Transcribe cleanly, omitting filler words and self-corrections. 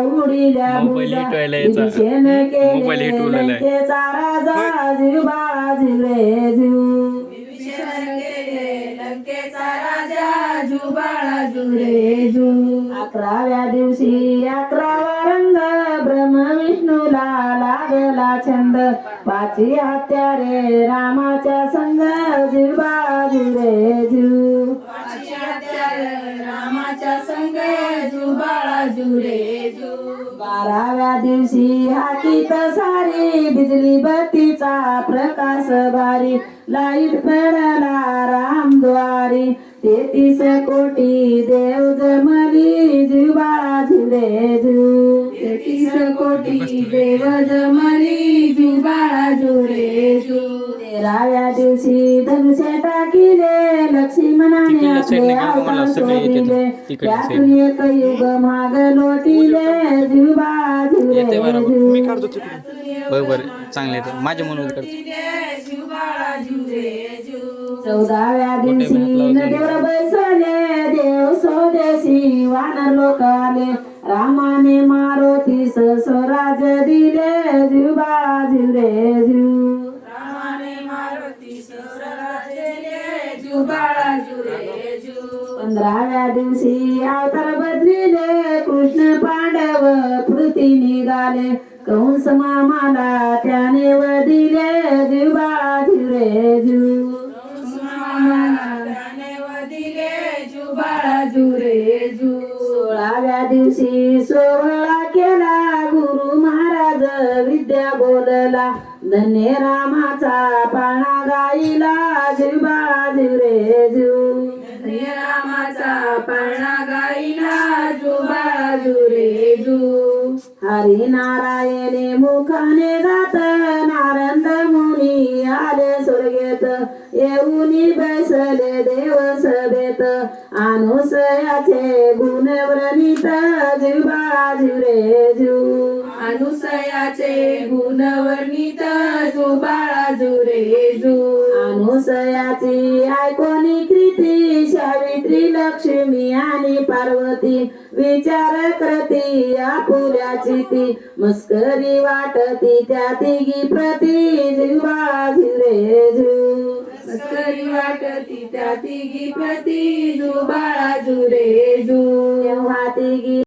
उडील्या mobile भुजा हिटवायला यायचा. Vibhishan mobile केले हिटवलेला आहे. लंकेचा राजा जीव बाळा जीव रे जीव विभीषण केले लंकेचा राजा जुबाळा जुरे जू 11व्या दिवशी 11वा रंग ब्रह्म विष्णूला लागला छंद पाची हत्यारे रामाच्या संग जीव बाळा जीव रे जीव पाची हत्यार रामाच्या संग जुबाळा जुरे जू 12व्या दिवशी हाकीत सारी बिजली बत्तीचा प्रकाश भारी लाईट पडला रामद्वारी 33 कोटी देव जमली जीव बाळा जीव रे जीव 33 कोटी देव जमली जुबाळा जुरे जू 13व्या दिवशी धनुष्य टाकिले लक्ष्मणाने तिकडल्या साईडने आपले का मला अवतार सगळे येते शोधिले तिकडल्या त्यातून एक युग माग लोटिले जीव बाळा जीव येते रे बरोबर. जीव बरोबर चांगले येते माझ्या म्हणून करतो. जुबाळा जुरे जू 14व्या दिवशी नदीवर बैसले देव स्वदेशी वानर लोक आले रामाने मारुतीस स्वराज दिले जीव बाळा जीव रे जीव रामाने मारुती स्वराजले जुबाळा जुरे जू 15व्या दिवशी अवतार बदलिले कृष्ण पांडव पृथ्वी निघाले कंस मामाला त्याने वदिले जीव बाळा जीव रे जीव त्याने वदिले जुबाळा जुरे जू 16व्या दिवशी सोहळा केला गुरु महाराज विद्या बोलला धन्य रामाचा पाळणा गाईला जीव बाळा जीव रे जीव रामाचा पाळणा गाईला जुबाळा जुरे जू हरी नारायणे मुखाने गात नारद मुनी आले स्वर्गेत येऊनी बसले देव सभेत अनुसयाचे गुण व्रणित जीव बाळा जीव रे जीव अनुसयाचे गुणवर्णित जुबाळा जुरे जू अनुसयाची ऐकोनी कृती सावित्री लक्ष्मी आणि पार्वती विचार करती आपुल्याची ती मस्करी वाटती त्या तिघी प्रती जीव बाळा जीव रे जीव मस्करी वाटती त्या तिघी प्रती जुबाळा जुरे जू तेव्हा तिघी